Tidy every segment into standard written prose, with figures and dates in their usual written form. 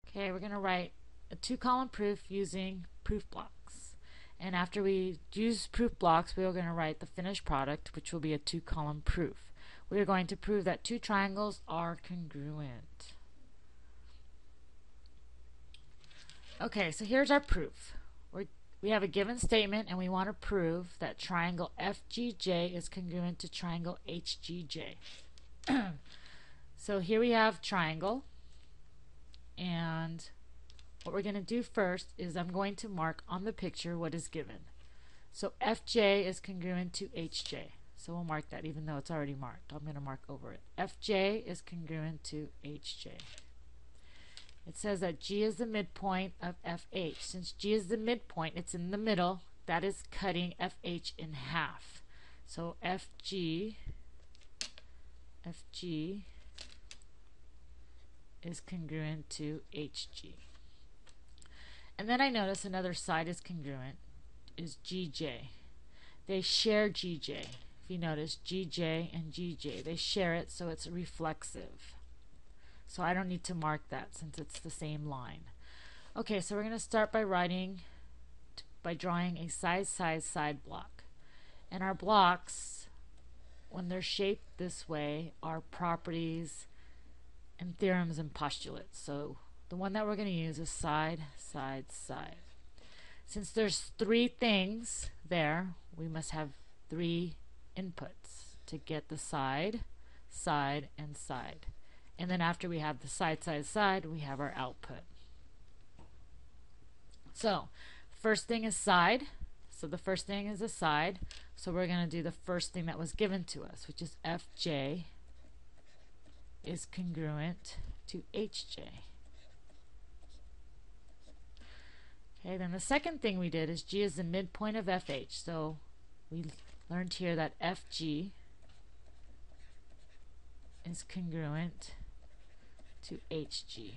Okay, we're going to write a two-column proof using proof blocks. And after we use proof blocks, we are going to write the finished product, which will be a two-column proof. We are going to prove that two triangles are congruent. Okay, so here's our proof. We have a given statement and we want to prove that triangle FGJ is congruent to triangle HGJ. So here we have triangle, and what we're going to do first is I'm going to mark on the picture what is given. So FJ is congruent to HJ. So we'll mark that even though it's already marked. I'm going to mark over it. FJ is congruent to HJ. It says that G is the midpoint of FH. Since G is the midpoint, it's in the middle. That is cutting FH in half. So FG is congruent to HG. And then I notice another side is congruent, is GJ. They share GJ. If you notice, GJ and GJ, they share it, so it's reflexive. So I don't need to mark that since it's the same line. Okay, so we're going to start by drawing a side block. And our blocks, when they're shaped this way, are properties and theorems and postulates. So the one that we're going to use is side, side, side. Since there's three things there, we must have three inputs to get the side, side, and side. And then after we have the side, side, side, we have our output. So first thing is side. So the first thing is a side. So we're going to do the first thing that was given to us, which is FJ is congruent to HJ. Okay, then the second thing we did is G is the midpoint of FH. So we learned here that FG is congruent to HG.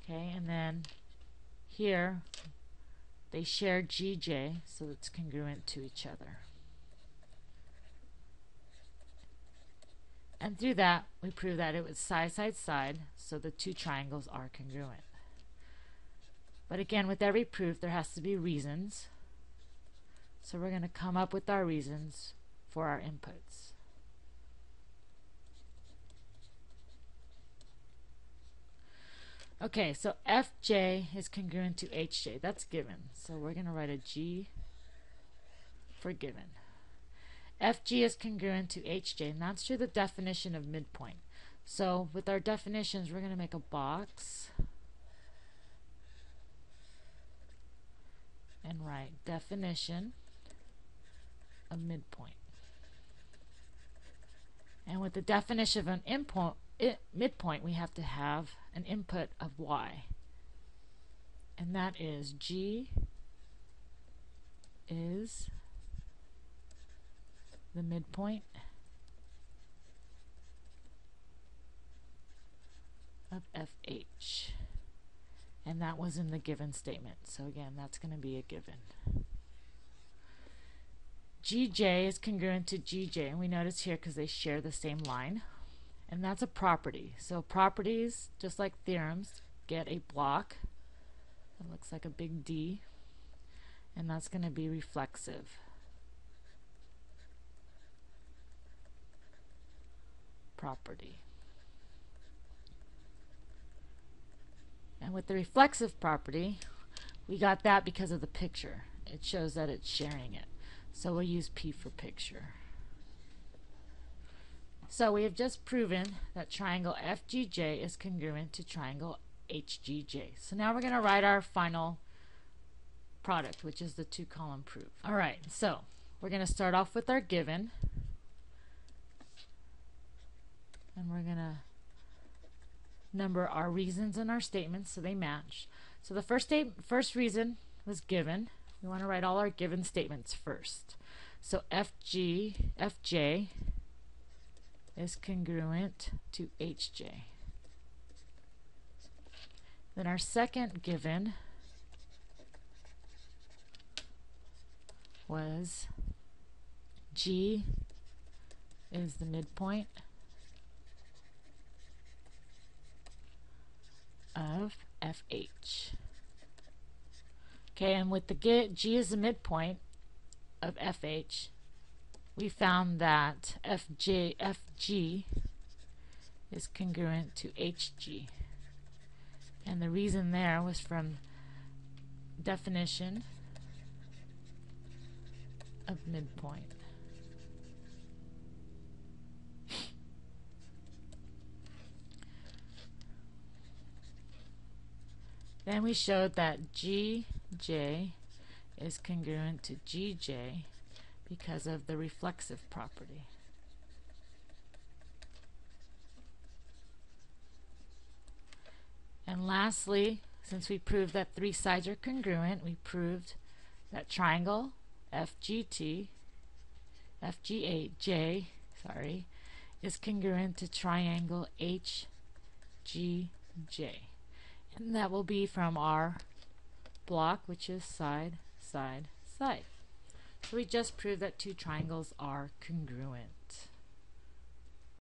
Okay, and then here they share GJ, so it's congruent to each other. And through that, we prove that it was side, side, side, so the two triangles are congruent. But again, with every proof, there has to be reasons. So we're going to come up with our reasons for our inputs. Okay, so FJ is congruent to HJ. That's given. So we're going to write a G for given. FG is congruent to HJ, and that's through the definition of midpoint. So with our definitions, we're going to make a box and write definition of midpoint. And with the definition of an midpoint, we have to have an input of y. And that is G is the midpoint of FH. And that was in the given statement. So again, that's going to be a given. GJ is congruent to GJ, and we notice here because they share the same line. And that's a property. So properties, just like theorems, get a block. It looks like a big D. And that's going to be reflexive. Property. And with the reflexive property, we got that because of the picture. It shows that it's sharing it. So we'll use P for picture. So we have just proven that triangle FGJ is congruent to triangle HGJ. So now we're going to write our final product, which is the two-column proof. Alright, so we're going to start off with our given. And we're going to number our reasons in our statements so they match. So the first reason was given. We want to write all our given statements first. So FJ is congruent to HJ. Then our second given was G is the midpoint of FH. Okay, and with the G as the midpoint of FH, we found that FG is congruent to HG. And the reason there was from definition of midpoint. Then we showed that GJ is congruent to GJ because of the reflexive property. And lastly, since we proved that three sides are congruent, we proved that triangle FGJ is congruent to triangle HGJ. And that will be from our block, which is side, side, side. So we just proved that two triangles are congruent.